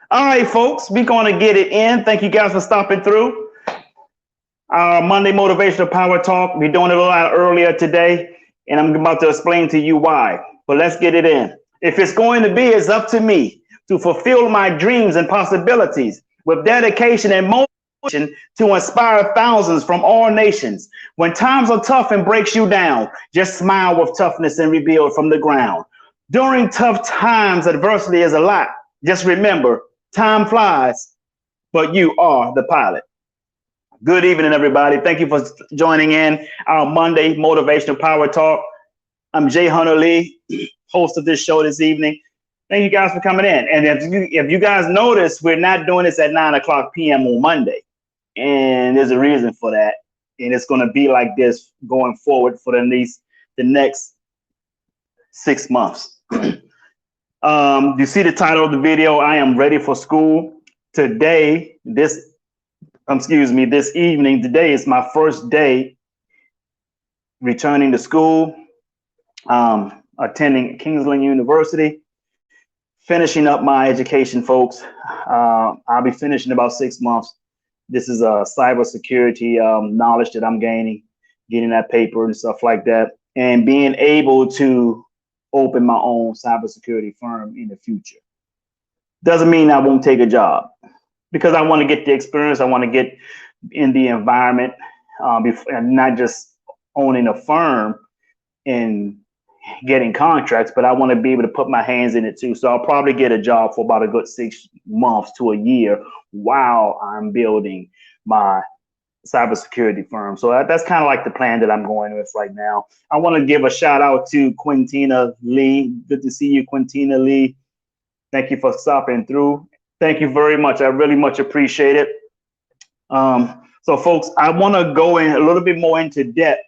All right, folks, we're going to get it in. Thank you guys for stopping through our Monday Motivational Power Talk. We're doing it a lot earlier today, and I'm about to explain to you why. But let's get it in. If it's going to be, it's up to me to fulfill my dreams and possibilities with dedication and motivation to inspire thousands from all nations. When times are tough and breaks you down, just smile with toughness and rebuild from the ground. During tough times, adversity is a lot. Just remember, time flies, but you are the pilot. Good evening, everybody. Thank you for joining in our Monday Motivational Power Talk. I'm Jay Hunter Lee, host of this show this evening. Thank you guys for coming in. And if you guys notice, we're not doing this at 9:00 p.m. on Monday. And there's a reason for that. And it's going to be like this going forward for the next 6 months. You see the title of the video, I am ready for school. This evening, today is my first day returning to school, attending Kingsland University, finishing up my education, folks. I'll be finishing about 6 months. This is a cybersecurity knowledge that I'm gaining, getting that paper and stuff like that, and being able to open my own cybersecurity firm in the future. Doesn't mean I won't take a job, because I want to get the experience. I want to get in the environment, and not just owning a firm and getting contracts, but I want to be able to put my hands in it too. So I'll probably get a job for about a good 6 months to a year while I'm building my cybersecurity firm. So that's kind of like the plan that I'm going with right now. I want to give a shout out to Quintina Lee. Good to see you, Quintina Lee. Thank you for stopping through. Thank you very much. I really much appreciate it. So folks, I want to go in a little bit more into depth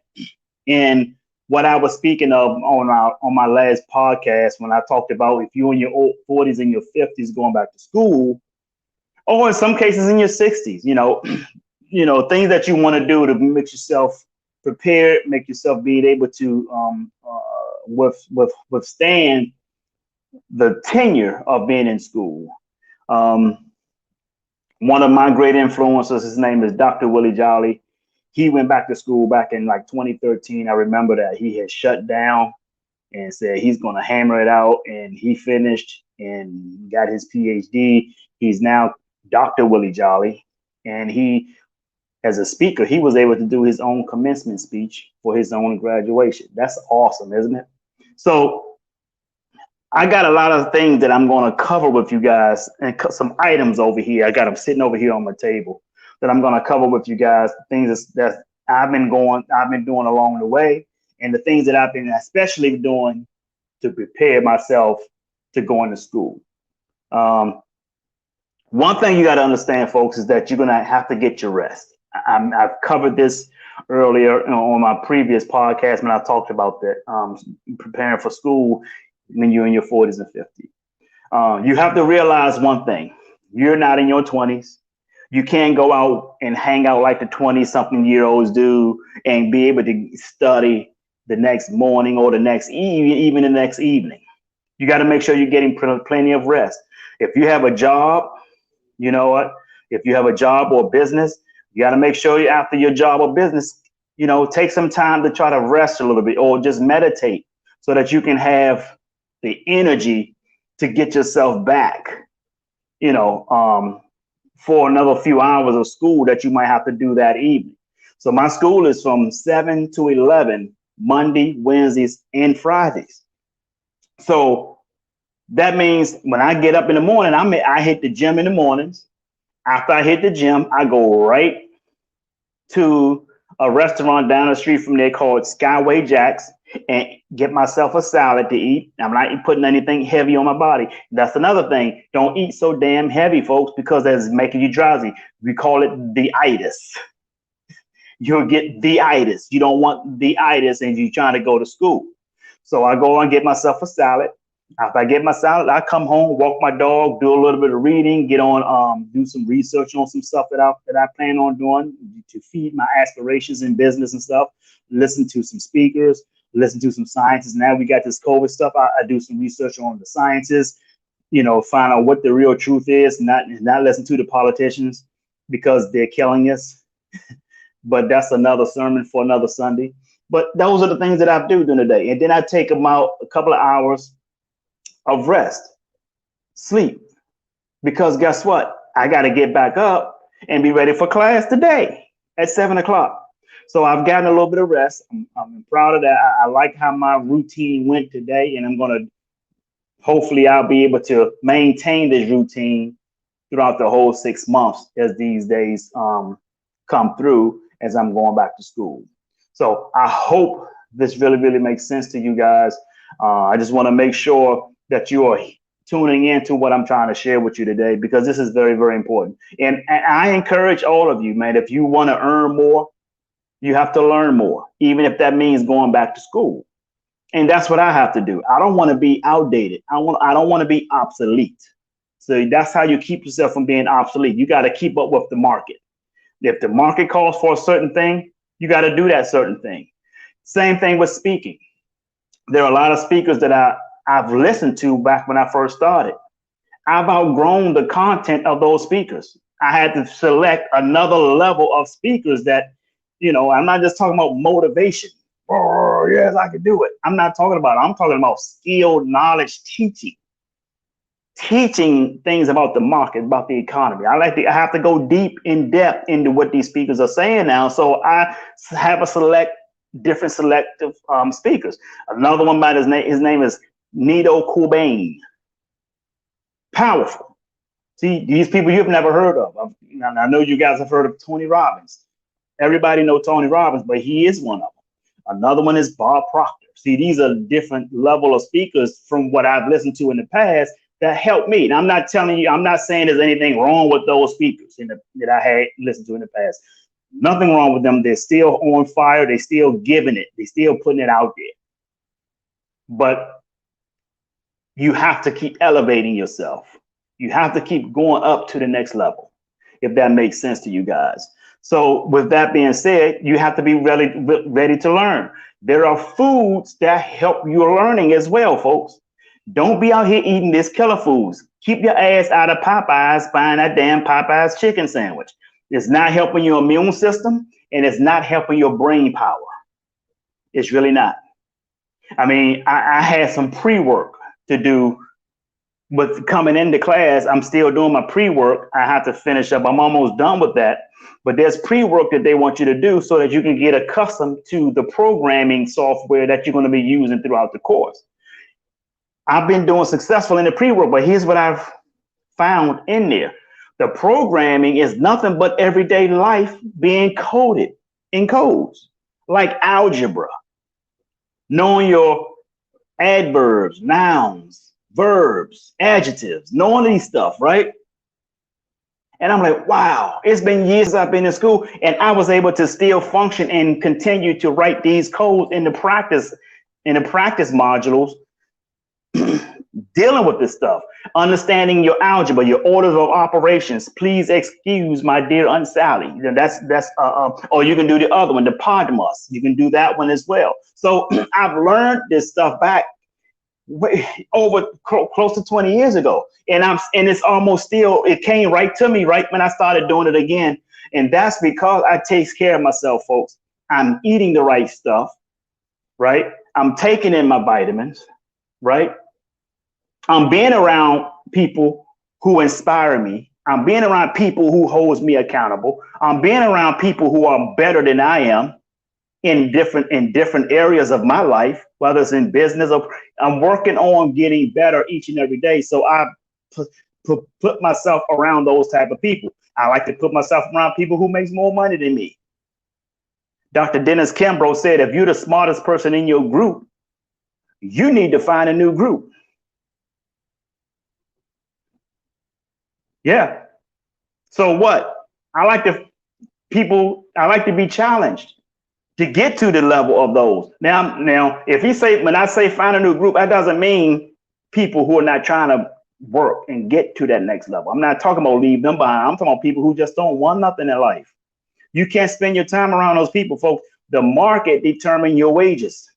in what I was speaking of on my last podcast, when I talked about if you're in your old 40s and your 50s going back to school, or in some cases in your 60s, things that you want to do to make yourself prepared, make yourself being able to withstand the tenure of being in school. One of my great influences, his name is Dr. Willie Jolly. He went back to school back in like 2013. I remember that he had shut down and said he's going to hammer it out, and he finished and got his PhD. He's now Dr. Willie Jolly, and he, as a speaker, he was able to do his own commencement speech for his own graduation. That's awesome, isn't it? So I got a lot of things that I'm going to cover with you guys, and some items over here. I got them sitting over here on my table that I'm going to cover with you guys. Things that I've been doing along the way, and the things that I've been especially doing to prepare myself to go into school. One thing you got to understand, folks, is that you're going to have to get your rest. I've covered this earlier on my previous podcast when I talked about that, preparing for school when you're in your 40s and 50s. You have to realize one thing. You're not in your 20s. You can't go out and hang out like the 20-something-year-olds do and be able to study the next morning or the next even the next evening. You got to make sure you're getting plenty of rest. If you have a job, you know what? If you have a job or business, you got to make sure you, after your job or business, take some time to try to rest a little bit or just meditate so that you can have the energy to get yourself back, for another few hours of school that you might have to do that evening. So my school is from 7 to 11, Monday, Wednesdays, and Fridays. So that means when I get up in the morning, I hit the gym in the mornings. After I hit the gym, I go right to a restaurant down the street from there called Skyway Jack's and get myself a salad to eat. I'm not putting anything heavy on my body. That's another thing. Don't eat so damn heavy, folks, because that's making you drowsy. We call it the itis. You'll get the itis. You don't want the itis and you're trying to go to school. So I go and get myself a salad. After I get my salad, I come home, walk my dog, do a little bit of reading, get on, do some research on some stuff that I plan on doing to feed my aspirations in business and stuff. Listen to some speakers, listen to some scientists. Now we got this COVID stuff. I do some research on the sciences, find out what the real truth is, not listen to the politicians because they're killing us. But that's another sermon for another Sunday. But those are the things that I do during the day. And then I take about a couple of hours of rest, sleep, because guess what? I got to get back up and be ready for class today at 7 o'clock. So I've gotten a little bit of rest. I'm proud of that. I like how my routine went today, and I'm going to, hopefully I'll be able to maintain this routine throughout the whole 6 months as these days come through as I'm going back to school. So I hope this really, really makes sense to you guys. I just want to make sure that you are tuning into what I'm trying to share with you today, because this is very, very important. And I encourage all of you, man, if you want to earn more, you have to learn more, even if that means going back to school. And that's what I have to do. I don't want to be outdated. I don't want to be obsolete. So that's how you keep yourself from being obsolete. You got to keep up with the market. If the market calls for a certain thing, you got to do that certain thing. Same thing with speaking. There are a lot of speakers that I've listened to back when I first started. I've outgrown the content of those speakers. I had to select another level of speakers that, I'm not just talking about motivation. Oh, yes, I can do it. I'm not talking about it. I'm talking about skilled knowledge teaching things about the market, about the economy. I have to go deep in depth into what these speakers are saying now. So I have a different selective speakers. Another one by his name is Nido Qubein. Powerful. See, these people you've never heard of. I know you guys have heard of Tony Robbins. Everybody knows Tony Robbins, but he is one of them. Another one is Bob Proctor. See, these are different level of speakers from what I've listened to in the past that helped me. And I'm not saying there's anything wrong with those speakers that I had listened to in the past. Nothing wrong with them. They're still on fire. They're still giving it. They're still putting it out there. But you have to keep elevating yourself. You have to keep going up to the next level, if that makes sense to you guys. So with that being said, you have to be ready to learn. There are foods that help your learning as well, folks. Don't be out here eating this killer foods. Keep your ass out of Popeyes buying that damn Popeyes chicken sandwich. It's not helping your immune system, and it's not helping your brain power. It's really not. I mean, I had some pre-work to do, but coming into class, I'm still doing my pre-work. I have to finish up. I'm almost done with that. But there's pre-work that they want you to do so that you can get accustomed to the programming software that you're going to be using throughout the course. I've been doing successful in the pre-work, but here's what I've found in there. The programming is nothing but everyday life being coded in codes, like algebra, knowing your adverbs, nouns, verbs, adjectives, knowing these stuff, right? And I'm like, wow, it's been years I've been in school, and I was able to still function and continue to write these codes in the practice modules dealing with this stuff. Understanding your algebra, your orders of operations. Please excuse my dear Aunt Sally. Or you can do the other one, the Podmas. You can do that one as well. So I've learned this stuff back over close to 20 years ago, and it's almost still. It came right to me right when I started doing it again, and that's because I take care of myself, folks. I'm eating the right stuff, right? I'm taking in my vitamins, right? I'm being around people who inspire me. I'm being around people who holds me accountable. I'm being around people who are better than I am in different areas of my life, whether it's in business or I'm working on getting better each and every day. So I put myself around those type of people. I like to put myself around people who makes more money than me. Dr. Dennis Kimbrough said, if you're the smartest person in your group, you need to find a new group. Yeah. So what? I like to be challenged to get to the level of those. Now, if he say, when I say find a new group, that doesn't mean people who are not trying to work and get to that next level. I'm not talking about leave them behind. I'm talking about people who just don't want nothing in life. You can't spend your time around those people, folks. The market determines your wages.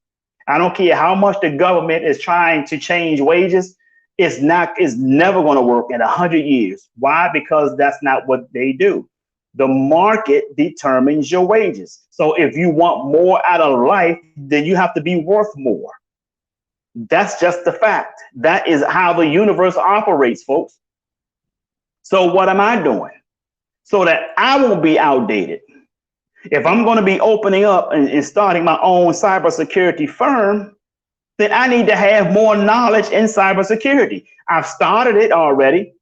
I don't care how much the government is trying to change wages. It's never going to work in 100 years. Why? Because that's not what they do. The market determines your wages. So if you want more out of life, then you have to be worth more. That's just the fact. That is how the universe operates, folks. So what am I doing so that I won't be outdated? If I'm going to be opening up and starting my own cybersecurity firm, then I need to have more knowledge in cybersecurity. I've started it already,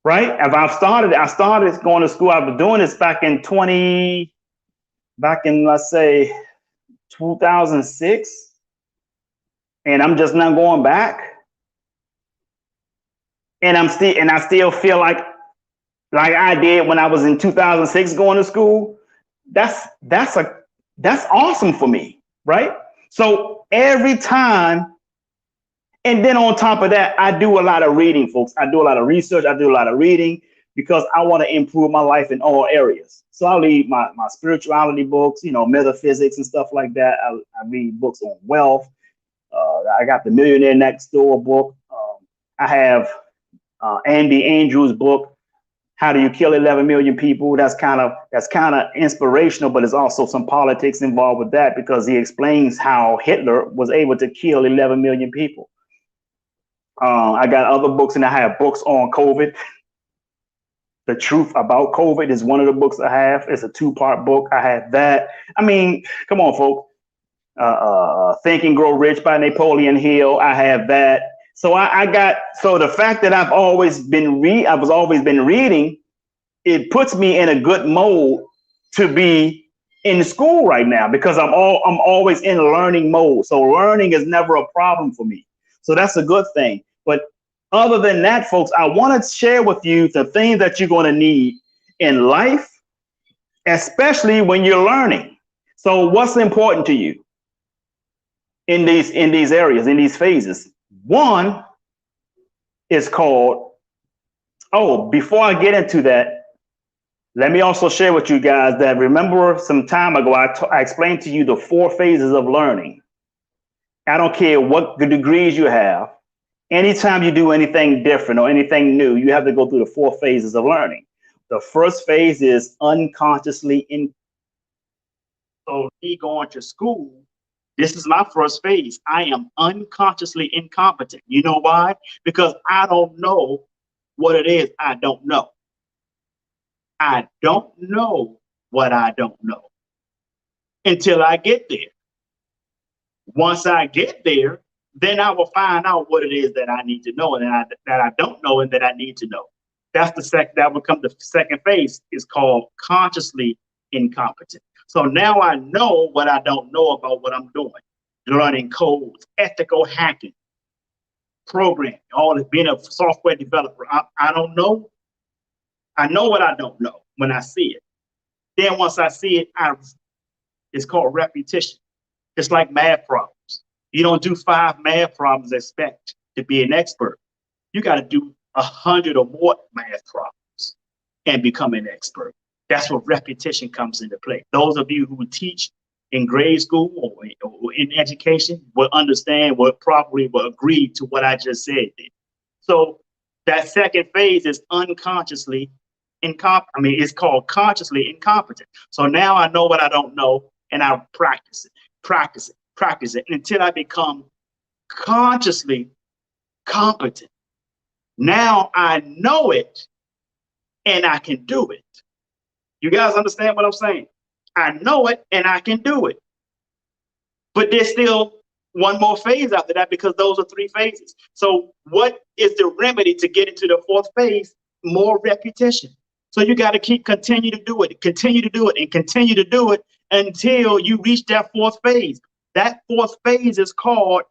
right? I started going to school. I was doing this back in let's say 2006, and I'm just not going back. And I still feel like I did when I was in 2006 going to school. That's awesome for me, right? So every time, and then on top of that, I do a lot of reading, folks. I do a lot of research. I do a lot of reading because I want to improve my life in all areas. So I read my spirituality books, metaphysics and stuff like that. I read books on wealth. I got the Millionaire Next Door book. I have Andy Andrews' book, How Do You Kill 11 Million People? That's kind of inspirational, but there's also some politics involved with that because he explains how Hitler was able to kill 11 million people. I got other books, and I have books on COVID. The Truth About COVID is one of the books I have. It's a 2-part book. I have that. I mean, come on, folks. Think and Grow Rich by Napoleon Hill. I have that. So so the fact that I've always been reading, it puts me in a good mode to be in school right now because I'm always in learning mode. So learning is never a problem for me. So that's a good thing. But other than that, folks, I want to share with you the things that you're going to need in life, especially when you're learning. So what's important to you in these areas, in these phases? One is called, before I get into that, let me also share with you guys that remember some time ago, I explained to you the 4 phases of learning. I don't care what the degrees you have. Anytime you do anything different or anything new, you have to go through the 4 phases of learning. The first phase is unconsciously So me going to school, this is my first phase. I am unconsciously incompetent. You know why? Because I don't know what it is I don't know. I don't know what I don't know until I get there. Once I get there, then I will find out what it is that I need to know and that I don't know and that I need to know. That will come the second phase, is called consciously incompetent. So now I know what I don't know about what I'm doing. Learning codes, ethical hacking, programming, all this, being a software developer. I don't know. I know what I don't know when I see it. Then once I see it, it's called repetition. It's like math problems. You don't do 5 math problems and expect to be an expert. You got to do 100 or more math problems and become an expert. That's where repetition comes into play. Those of you who teach in grade school or in education will understand, will probably will agree to what I just said. So that second phase is unconsciously it's called consciously incompetent. So now I know what I don't know, and I practice it until I become consciously competent. Now I know it and I can do it. You guys understand what I'm saying? I know it and I can do it. But there's still one more phase after that, because those are 3 phases. So what is the remedy to get into the 4th phase? More repetition. So you got to continue to do it, and continue to do it until you reach that 4th phase. That 4th phase is called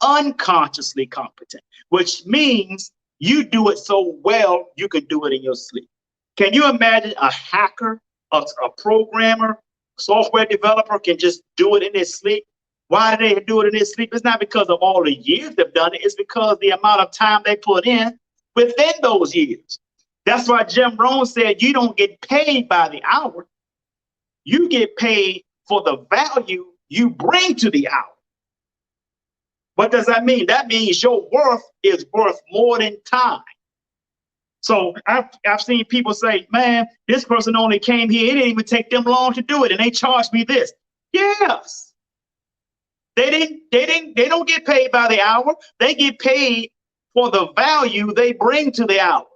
unconsciously competent, which means you do it so well, you can do it in your sleep. Can you imagine a hacker, a programmer, software developer can just do it in their sleep? Why do they do it in their sleep? It's not because of all the years they've done it. It's because the amount of time they put in within those years. That's why Jim Rohn said you don't get paid by the hour. You get paid for the value you bring to the hour. What does that mean? That means your worth is worth more than time. So I've seen people say, man, this person only came here. It didn't even take them long to do it, and they charged me this. Yes. They don't get paid by the hour. They get paid for the value they bring to the hour.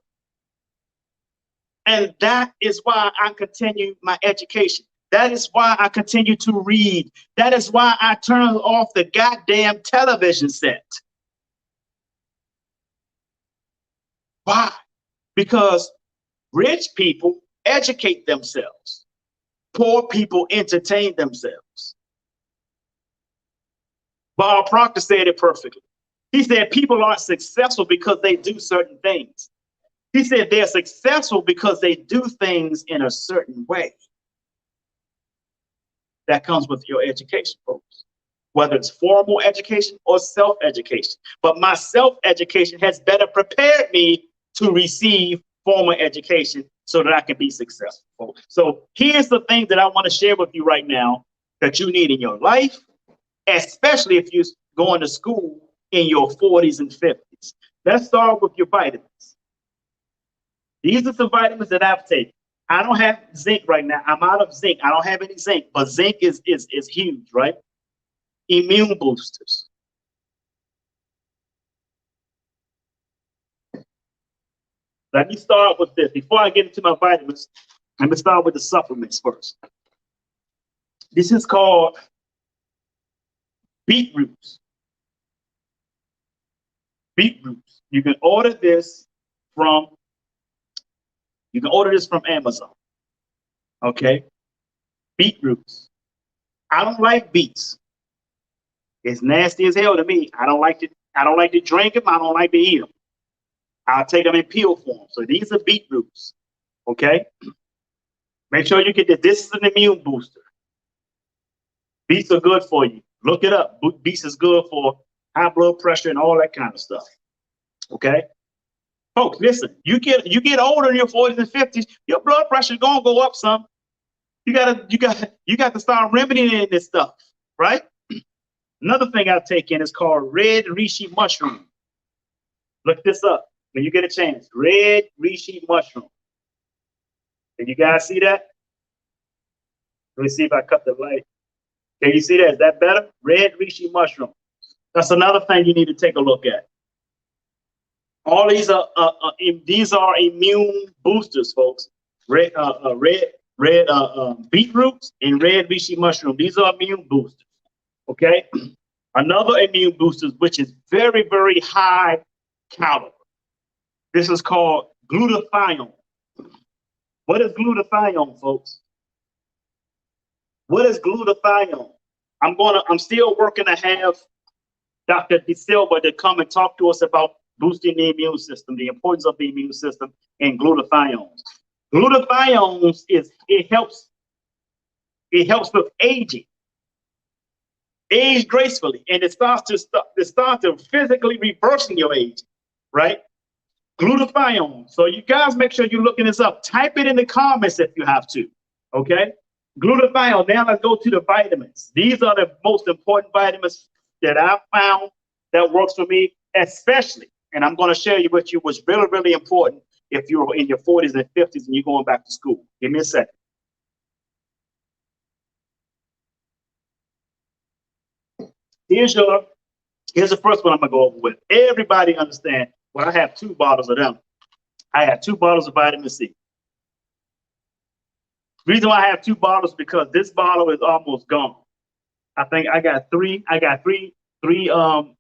And that is why I continue my education. That is why I continue to read. That is why I turn off the goddamn television set. Why? Because rich people educate themselves. Poor people entertain themselves. Bob Proctor said it perfectly. He said people aren't successful because they do certain things. He said they're successful because they do things in a certain way. That comes with your education, folks, whether it's formal education or self-education. But my self-education has better prepared me to receive formal education so that I can be successful. So here's the thing that I want to share with you right now that you need in your life, especially if you're going to school in your 40s and 50s. Let's start with your vitamins. These are some vitamins that I've taken. I don't have zinc right now. I'm out of zinc. I don't have any zinc, but zinc is huge, right? Immune boosters. Let me start with this. Before I get into my vitamins, let me start with the supplements first. This is called beetroots. Beetroots. You can order this from Amazon. Okay? Beetroots. I don't like beets. It's nasty as hell to me. I don't like to drink them. I don't like to eat them. I'll take them in peel form. So these are beetroots. Okay? Make sure you get this. This is an immune booster. Beets are good for you. Look it up. Beets is good for high blood pressure and all that kind of stuff. Okay? Folks, listen, you get older in your 40s and 50s, your blood pressure is gonna go up some. You got to start remedying this stuff, right? Another thing I take in is called red reishi mushroom. Look this up when you get a chance. Red reishi mushroom. Can you guys see that? Let me see if I cut the light. Can you see that? Is that better? Red reishi mushroom. That's another thing you need to take a look at. All these are immune boosters, folks. Red beetroots and red reishi mushroom. These are immune boosters. Okay. Another immune booster, which is very, very high caliber. This is called glutathione. What is glutathione, folks? What is glutathione? I'm still working to have Dr. De Silva to come and talk to us about boosting the immune system, the importance of the immune system, and glutathiones. Glutathiones it helps with aging. Age gracefully, and it starts to physically reversing your age, right? Glutathione. So you guys make sure you're looking this up. Type it in the comments if you have to. Okay. Glutathione. Now let's go to the vitamins. These are the most important vitamins that I found that works for me, especially. And I'm going to share you with you what's really, really important if you're in your 40s and 50s and you're going back to school. Give me a second. Here's the first one I'm going to go over with. Everybody understand. Well, I have 2 bottles of them. I have 2 bottles of vitamin C. The reason why I have 2 bottles is because this bottle is almost gone. I think I got three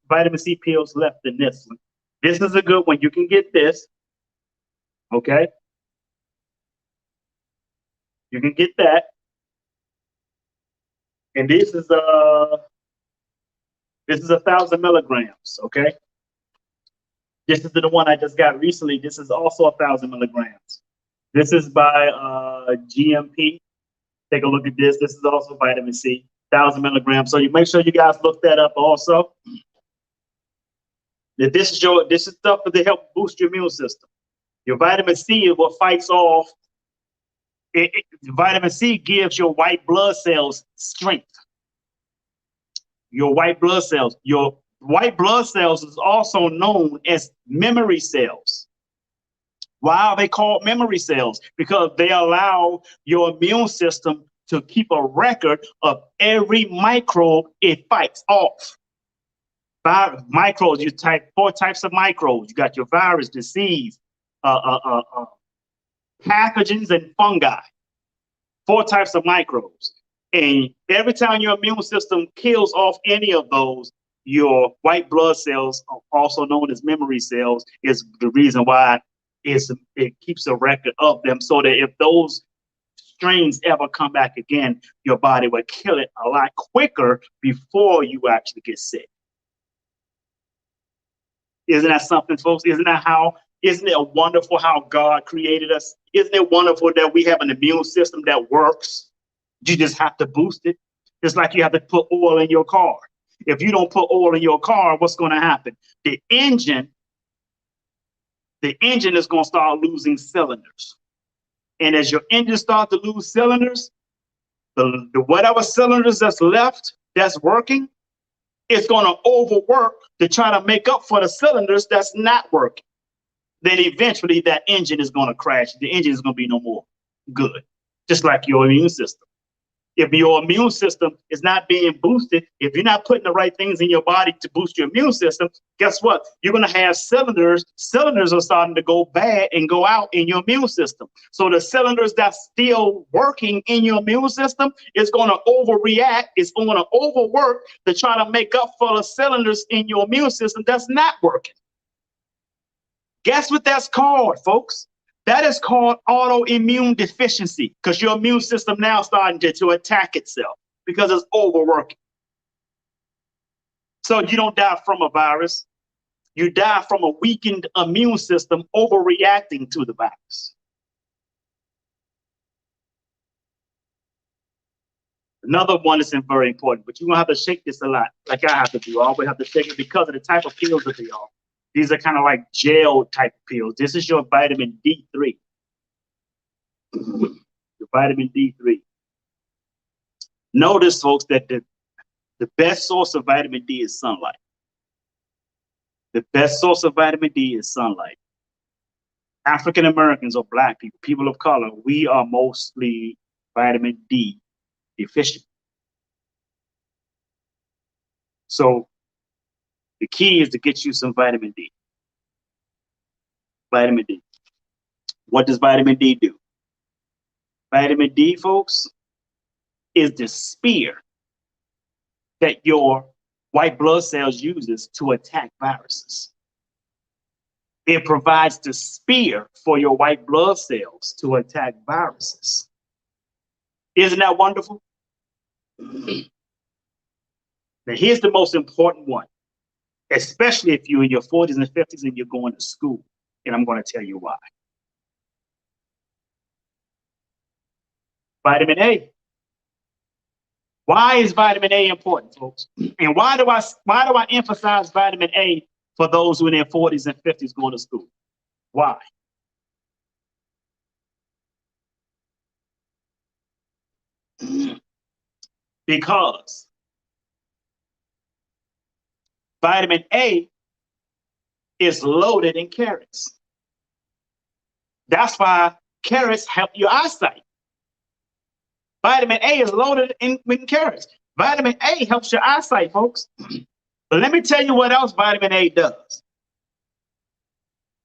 vitamin C pills left in this one. This is a good one. You can get this. Okay. You can get that. And this is 1,000 milligrams. Okay. This is the one I just got recently. This is also 1,000 milligrams. This is by GMP. Take a look at this. This is also vitamin C, 1,000 milligrams. So you make sure you guys look that up also. This is stuff to help boost your immune system. Your vitamin C is what fights off. Vitamin C gives your white blood cells strength. Your white blood cells. Your white blood cells is also known as memory cells. Why are they called memory cells? Because they allow your immune system to keep a record of every microbe it fights off. Microbes, you type 4 types of microbes. You got your virus, disease, pathogens, and fungi. 4 types of microbes. And every time your immune system kills off any of those, your white blood cells, also known as memory cells, is the reason why it keeps a record of them, so that if those strains ever come back again, your body will kill it a lot quicker before you actually get sick. Isn't that something, folks? Isn't it wonderful how God created us? Isn't it wonderful that we have an immune system that works? You just have to boost it. Just like you have to put oil in your car. If you don't put oil in your car, what's going to happen? The engine is going to start losing cylinders. And as your engine starts to lose cylinders, the whatever cylinders that's left that's working, it's going to overwork to try to make up for the cylinders that's not working. Then eventually that engine is going to crash. The engine is going to be no more good, just like your immune system. If your immune system is not being boosted, if you're not putting the right things in your body to boost your immune system, guess what? You're going to have cylinders. Cylinders are starting to go bad and go out in your immune system. So the cylinders that's still working in your immune system is going to overreact. It's going to overwork to try to make up for the cylinders in your immune system that's not working. Guess what that's called, folks? That is called autoimmune deficiency, because your immune system now starting to attack itself because it's overworking. So you don't die from a virus. You die from a weakened immune system overreacting to the virus. Another one is very important, but you're going to have to shake this a lot, like I have to do. I always have to shake it because of the type of pills that they are. These are kind of like gel type pills. This is your vitamin D3. Your vitamin D3. Notice, folks, that the best source of vitamin D is sunlight. The best source of vitamin D is sunlight. African Americans or Black people, people of color, we are mostly vitamin D deficient. So the key is to get you some vitamin D. Vitamin D. What does vitamin D do? Vitamin D, folks, is the spear that your white blood cells uses to attack viruses. It provides the spear for your white blood cells to attack viruses. Isn't that wonderful? Now, here's the most important one, especially if you're in your 40s and 50s and you're going to school. And I'm going to tell you why. Vitamin A. Why is vitamin A important, folks? And why do I emphasize vitamin A for those who are in their 40s and 50s going to school? Why? Because vitamin A is loaded in carrots. That's why carrots help your eyesight. Vitamin A is loaded in carrots. Vitamin A helps your eyesight, folks. But let me tell you what else vitamin A does.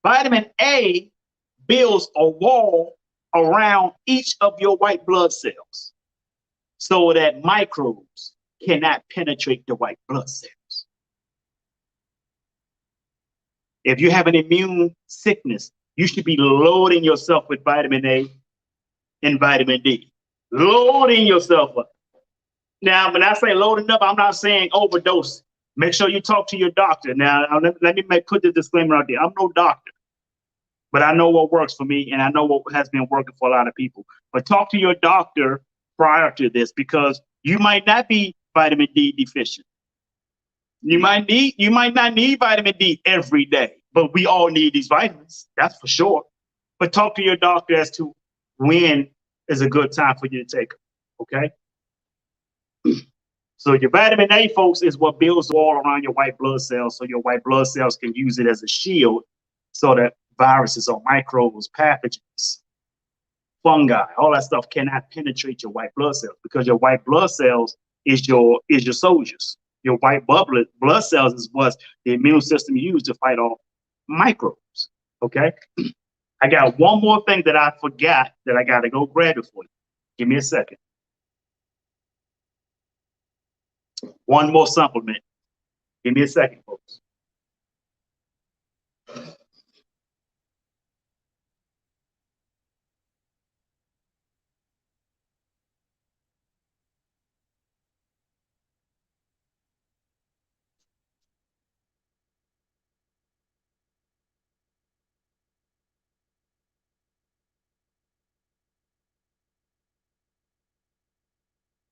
Vitamin A builds a wall around each of your white blood cells so that microbes cannot penetrate the white blood cells. If you have an immune sickness, you should be loading yourself with vitamin A and vitamin D. Loading yourself up. Now, when I say loading up, I'm not saying overdose. Make sure you talk to your doctor. Now, let me put the disclaimer out there. I'm no doctor, but I know what works for me, and I know what has been working for a lot of people. But talk to your doctor prior to this, because you might not be vitamin D deficient. You might not need vitamin D every day, but we all need these vitamins. That's for sure. But talk to your doctor as to when is a good time for you to take them. Okay. So your vitamin A, folks, is what builds the wall around your white blood cells, so your white blood cells can use it as a shield, so that viruses or microbes, pathogens, fungi, all that stuff cannot penetrate your white blood cells, because your white blood cells is your soldiers. Your white blood cells is what the immune system uses to fight off microbes. Okay. I got one more thing that I forgot that I got to go grab it for you. Give me a second. One more supplement. Give me a second, folks.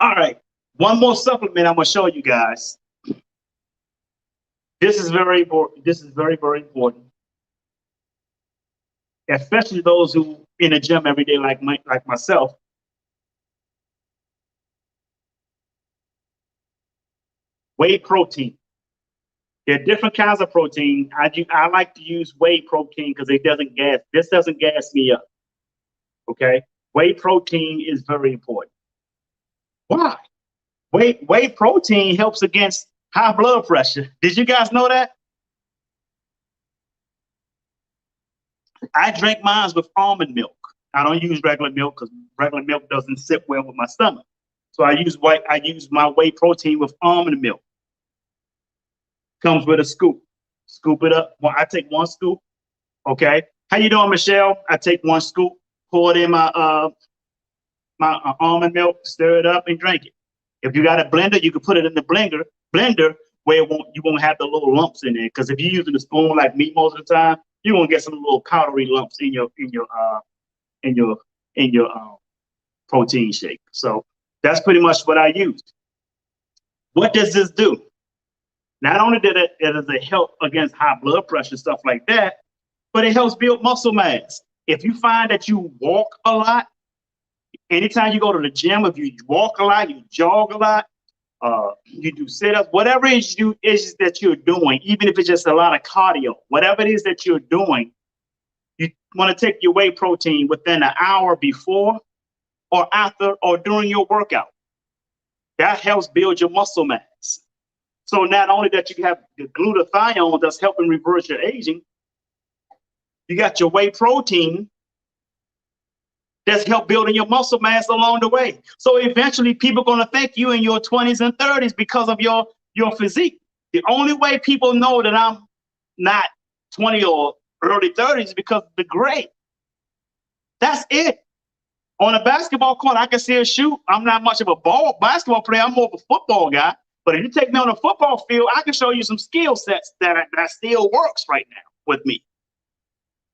All right. One more supplement I'm going to show you guys. This is very important. This is very, very important, especially those who in the gym every day, like myself. Whey protein. There are different kinds of protein. I like to use whey protein because it doesn't gas. This doesn't gas me up. Okay. Whey protein is very important. Why? Whey protein helps against high blood pressure. Did you guys know that? I drink mine with almond milk. I don't use regular milk because regular milk doesn't sit well with my stomach. So I use my whey protein with almond milk. Comes with a scoop. Scoop it up. Well, I take one scoop. Okay. How you doing, Michelle? I take one scoop, pour it in my almond milk, stir it up, and drink it. If you got a blender, you can put it in the blender where you won't have the little lumps in it. Because if you're using a spoon like me most of the time, you're gonna get some little powdery lumps in your protein shake. So that's pretty much what I use. What does this do? Not only does it help against high blood pressure, stuff like that, but it helps build muscle mass. If you find that you walk a lot, anytime you go to the gym, if you walk a lot, you jog a lot, you do sit-ups, whatever it is that you're doing, even if it's just a lot of cardio, whatever it is that you're doing, you want to take your whey protein within an hour before or after or during your workout. That helps build your muscle mass. So not only that you have the glutathione that's helping reverse your aging, you got your whey protein that's help building your muscle mass along the way. So eventually people are going to thank you in your 20s and 30s because of your physique. The only way people know that I'm not 20 or early 30s is because of the grade. That's it. On a basketball court, I can still shoot. I'm not much of a basketball player. I'm more of a football guy. But if you take me on a football field, I can show you some skill sets that still works right now with me.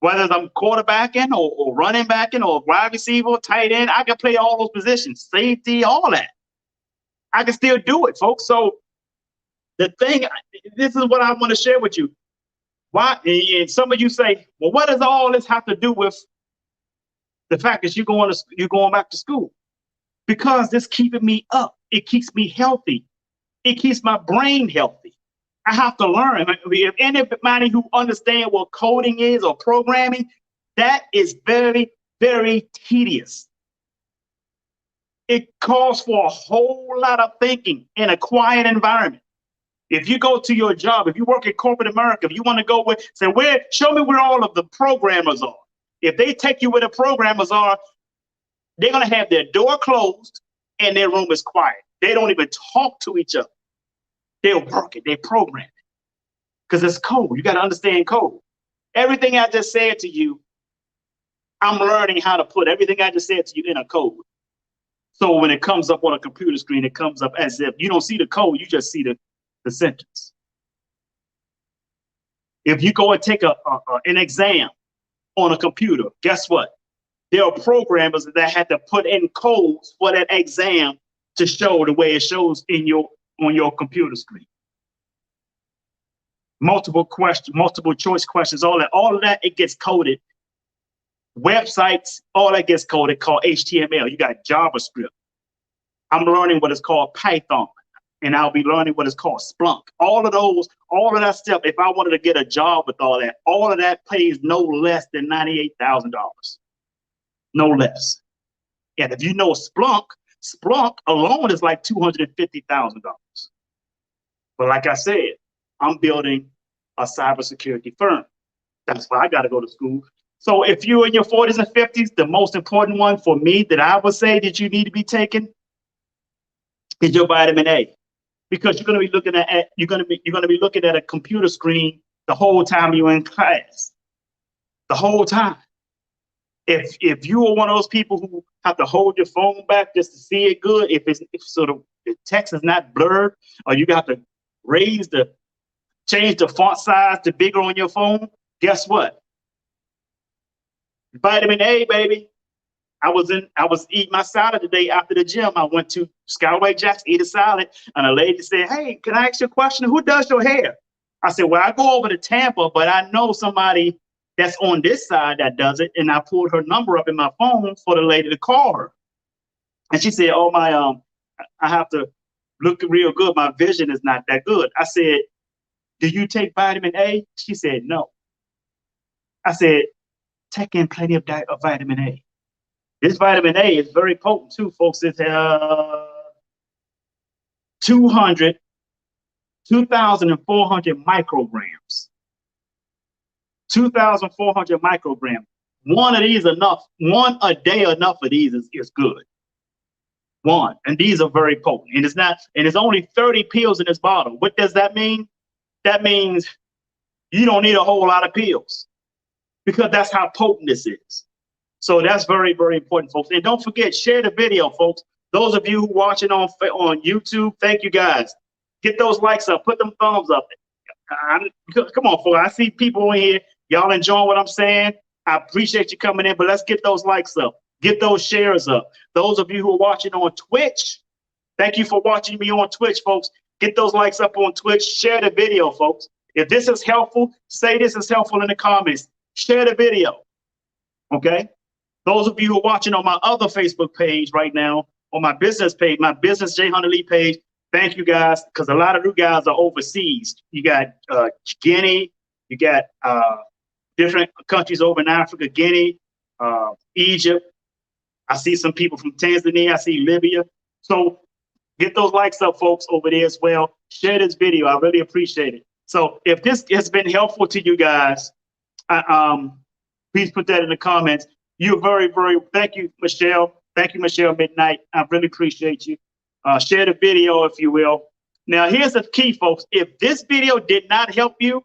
Whether I'm quarterbacking or running backing or wide receiver, tight end, I can play all those positions, safety, all that. I can still do it, folks. So the thing, this is what I want to share with you. Why? And some of you say, well, what does all this have to do with the fact that you're going back to school? Because it's keeping me up. It keeps me healthy. It keeps my brain healthy. I have to learn. If anybody who understands what coding is or programming, that is very, very tedious. It calls for a whole lot of thinking in a quiet environment. If you go to your job, if you work in corporate America, if you want to go with, say, show me where all of the programmers are. If they take you where the programmers are, they're going to have their door closed and their room is quiet. They don't even talk to each other. They'll work it. They program it because it's code. You got to understand code. Everything I just said to you, I'm learning how to put everything I just said to you in a code. So when it comes up on a computer screen, it comes up as if you don't see the code, you just see the sentence. If you go and take an exam on a computer, guess what? There are programmers that had to put in codes for that exam to show the way it shows on your computer screen. Multiple choice questions, all of that, it gets coded. Websites, all that gets coded, called HTML. You got JavaScript. I'm learning what is called Python, and I'll be learning what is called Splunk. All of that stuff, if I wanted to get a job with all of that pays no less than $98,000. No less. And if you know Splunk alone is like $250,000. But like I said, I'm building a cybersecurity firm. That's why I got to go to school. So if you're in your 40s and 50s, the most important one for me that I would say that you need to be taking is your vitamin A, because you're going to be looking at a computer screen the whole time you're in class, the whole time. If you are one of those people who have to hold your phone back just to see it good, if the text is not blurred, or you got to change the font size to bigger on your phone, guess what? Vitamin A, baby. I was eating my salad today after the gym. I went to Skyway Jack's, eat a salad, and a lady said, "Hey, can I ask you a question? Who does your hair?" I said, "Well, I go over to Tampa, but I know somebody that's on this side that does it." And I pulled her number up in my phone for the lady to call her. And she said, "Oh, I have to look real good. My vision is not that good." I said, "Do you take vitamin A?" She said, "No." I said, "Take in plenty of vitamin A. This vitamin A is very potent too, folks. It's 2,400 micrograms. 2,400 micrograms. One of these enough. One a day enough of these is good. One, and these are very potent. And it's only 30 pills in this bottle. What does that mean? That means you don't need a whole lot of pills, because that's how potent this is. So that's very, very important, folks. And don't forget, share the video, folks. Those of you who are watching on YouTube, thank you guys. Get those likes up, put them thumbs up. Come on, folks. I see people in here. Y'all enjoying what I'm saying? I appreciate you coming in, but let's get those likes up. Get those shares up. Those of you who are watching on Twitch, thank you for watching me on Twitch, folks. Get those likes up on Twitch. Share the video, folks. If this is helpful, say this is helpful in the comments. Share the video, okay? Those of you who are watching on my other Facebook page right now, on my business page, my business Jay Hunter Lee page, thank you guys, because a lot of you guys are overseas. You got Guinea, you got different countries over in Africa, Guinea, Egypt. I see some people from Tanzania. I see Libya. So get those likes up, folks, over there as well. Share this video. I really appreciate it. So if this has been helpful to you guys, please put that in the comments. You're very, very, thank you, Michelle. Thank you, Michelle Midnight. I really appreciate you. Share the video, if you will. Now, here's the key, folks. If this video did not help you,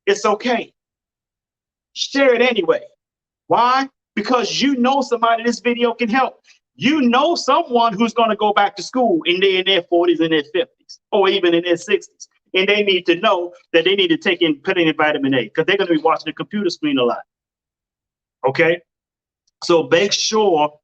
it's okay. Share it anyway. Why? Because you know somebody this video can help. You know someone who's going to go back to school in their 40s and their 50s, or even in their 60s. And they need to know that they need to put in vitamin A, because they're going to be watching the computer screen a lot. Okay? So make sure,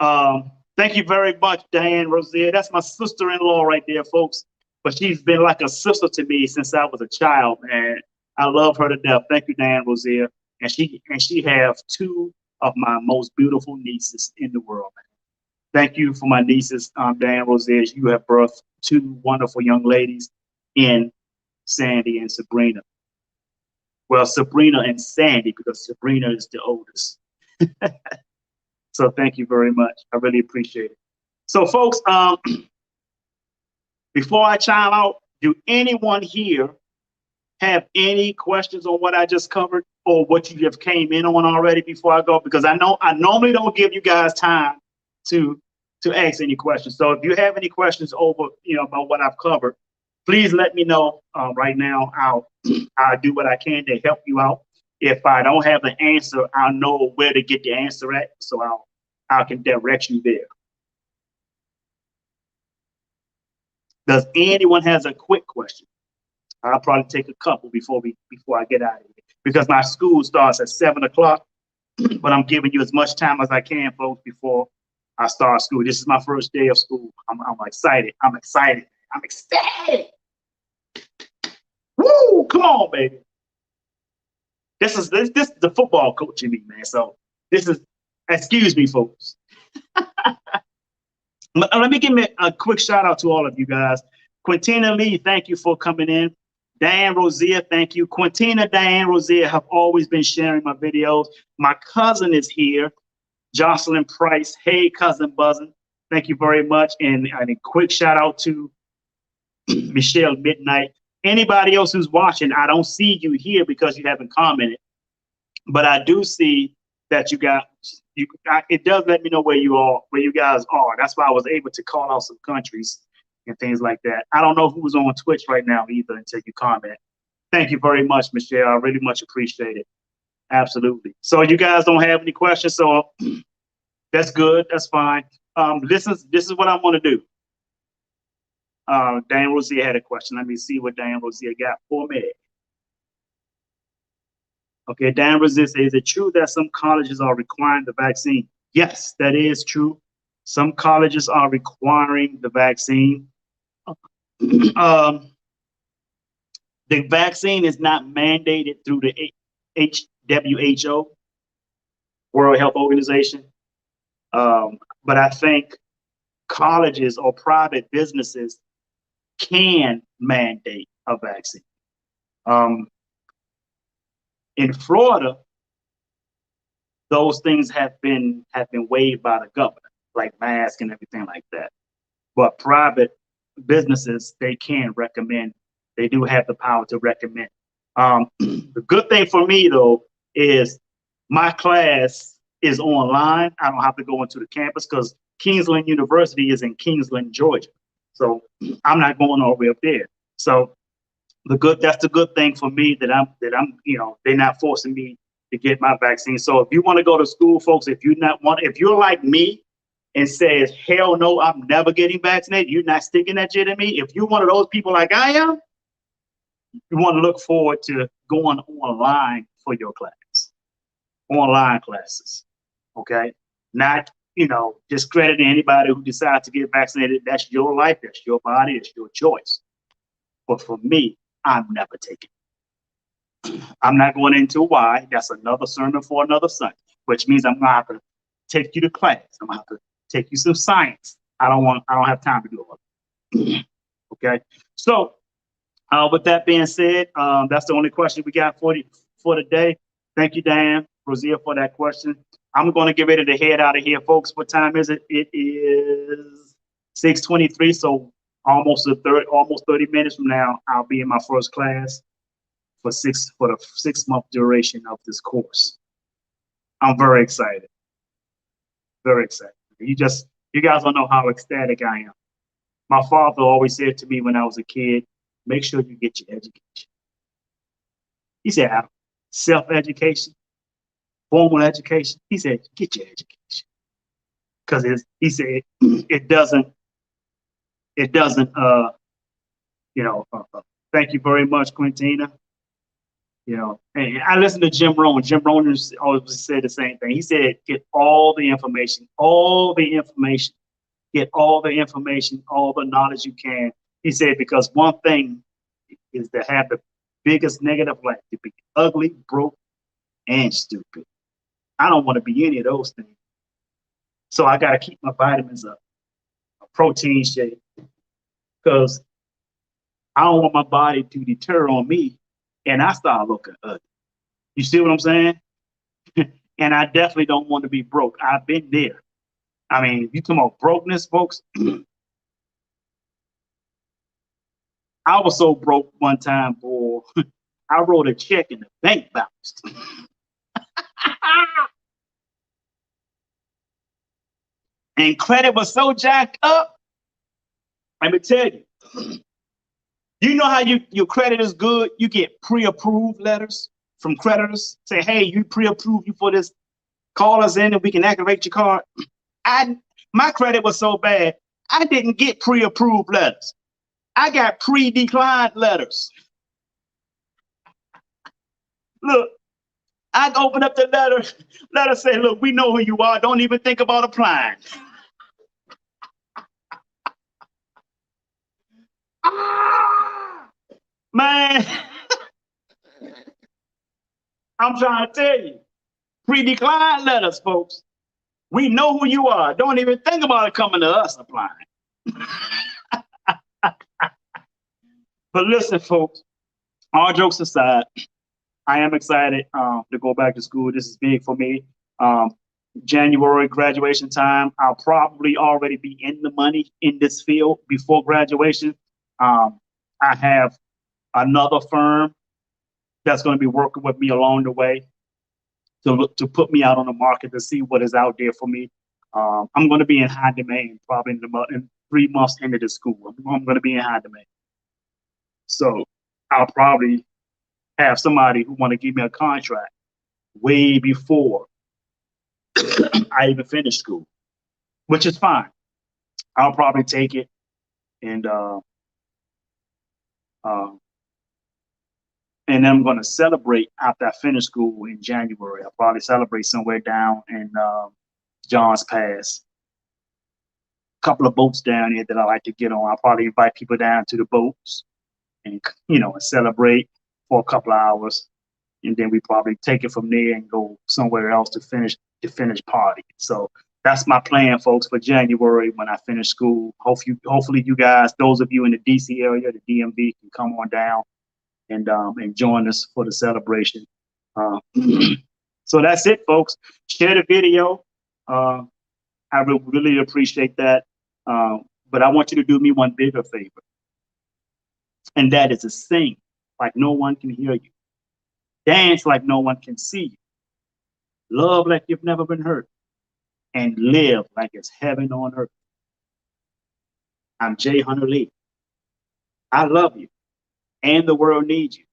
thank you very much, Diane Rosier. That's my sister-in-law right there, folks. But she's been like a sister to me since I was a child, man. I love her to death. Thank you, Diane Rosier. And she have two of my most beautiful nieces in the world, man. Thank you for my nieces, Diane Rosier. You have birthed two wonderful young ladies in Sandy and Sabrina. Well, Sabrina and Sandy, because Sabrina is the oldest. So thank you very much. I really appreciate it. So folks, before I chime out, do anyone here have any questions on what I just covered or what you have came in on already before I go? Because I know I normally don't give you guys time to ask any questions. So if you have any questions over, about what I've covered, please let me know right now. I'll do what I can to help you out. If I don't have the answer, I'll know where to get the answer at, so I can direct you there. Does anyone has a quick question? I'll probably take a couple before I get out of here, because my school starts at 7 o'clock. But I'm giving you as much time as I can, folks, before I start school. This is my first day of school. I'm excited. I'm excited. I'm ecstatic. Woo! Come on, baby. This is the football coach in me, man. So this is, excuse me, folks. Let me give me a quick shout out to all of you guys. Quintina Lee, thank you for coming in. Diane Rosier, thank you. Quintina, Diane Rosier have always been sharing my videos. My cousin is here, Jocelyn Price. Hey, cousin Buzzin'. Thank you very much. And a quick shout out to Michelle Midnight. Anybody else who's watching, I don't see you here because you haven't commented, but I do see that it does let me know where you guys are. That's why I was able to call out some countries and things like that. I don't know who's on Twitch right now either until you comment. Thank you very much, Michelle. I really much appreciate it. Absolutely. So you guys don't have any questions, so that's good. That's fine. This is what I'm going to do. Dan Rosier had a question. Let me see what Dan Rosier got for me. Okay, Dan Rosier says, is it true that some colleges are requiring the vaccine? Yes, that is true. Some colleges are requiring the vaccine. The vaccine is not mandated through the WHO, World Health Organization. But I think colleges or private businesses can mandate a vaccine. In Florida, those things have been waived by the governor, like masks and everything like that. But private businesses, they can recommend. They do have the power to recommend. The good thing for me though is my class is online. I don't have to go into the campus because Kingsland University is in Kingsland, Georgia. So I'm not going all the way up there. So that's the good thing for me that I'm they're not forcing me to get my vaccine. So if you want to go to school, folks, if you're like me and says, hell no, I'm never getting vaccinated, you're not sticking that shit in me. If you're one of those people like I am, you want to look forward to going online for your class, online classes. Okay. Not, discrediting anybody who decides to get vaccinated. That's your life. That's your body. It's your choice. But for me, I'm never taking it. I'm not going into why. That's another sermon for another Sunday, which means I'm going to have to take you to class. I'm going to have to take you some science. I don't have time to do all that. Okay. So with that being said, that's the only question we got for today. Thank you, Diane Rosier, for that question. I'm going to get ready to head out of here, folks. What time is it? It is 6:23. So almost 30 minutes from now, I'll be in my first class for the 6-month duration of this course. I'm very excited. Very excited. You guys don't know how ecstatic I am. My father always said to me when I was a kid, make sure you get your education. He said, self-education, formal education. He said, get your education. Because he said, it doesn't, thank you very much, Quintina. And I listened to Jim Rohn. Jim Rohn always said the same thing. He said, get all the information, get all the information, all the knowledge you can. He said, because one thing is to have biggest negative life, to be ugly, broke, and stupid. I don't want to be any of those things. So I got to keep my vitamins up, a protein shake, because I don't want my body to deter on me and I start looking ugly. You see what I'm saying? And I definitely don't want to be broke. I've been there. I mean, if you talk about brokenness, folks, I was so broke one time, boy. I wrote a check and the bank bounced. And credit was so jacked up. Let me tell you, you know how your credit is good? You get pre-approved letters from creditors say, hey, you pre-approved you for this. Call us in and we can activate your card. My credit was so bad, I didn't get pre-approved letters. I got pre-declined letters. Look, I opened up the letter say, look, we know who you are. Don't even think about applying. Man, I'm trying to tell you, pre-declined letters, folks. We know who you are. Don't even think about it coming to us applying. But listen, folks, all jokes aside, I am excited to go back to school. This is big for me. January graduation time, I'll probably already be in the money in this field before graduation. I have another firm that's going to be working with me along the way to put me out on the market to see what is out there for me. I'm going to be in high demand probably in 3 months into the school. I'm going to be in high demand. So I'll probably have somebody who want to give me a contract way before I even finish school, which is fine. I'll probably take it and then I'm going to celebrate after I finish school in January. I'll probably celebrate somewhere down in Johns Pass. A couple of boats down here that I like to get on. I'll probably invite people down to the boats and and celebrate for a couple of hours, and then we probably take it from there and go somewhere else to finish party. So that's my plan, folks, for January when I finish school. Hopefully you guys, those of you in the DC area, the DMV, can come on down and join us for the celebration. So that's it, folks. Share the video. I really appreciate that. But I want you to do me one bigger favor, and that is to sing like no one can hear you, dance like no one can see you, love like you've never been hurt, and live like it's heaven on earth. I'm Jay Hunter Lee. I love you, and the world needs you.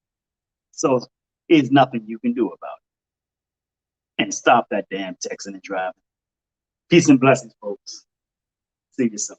So there's nothing you can do about it. And stop that damn texting and driving. Peace and blessings, folks. See you soon.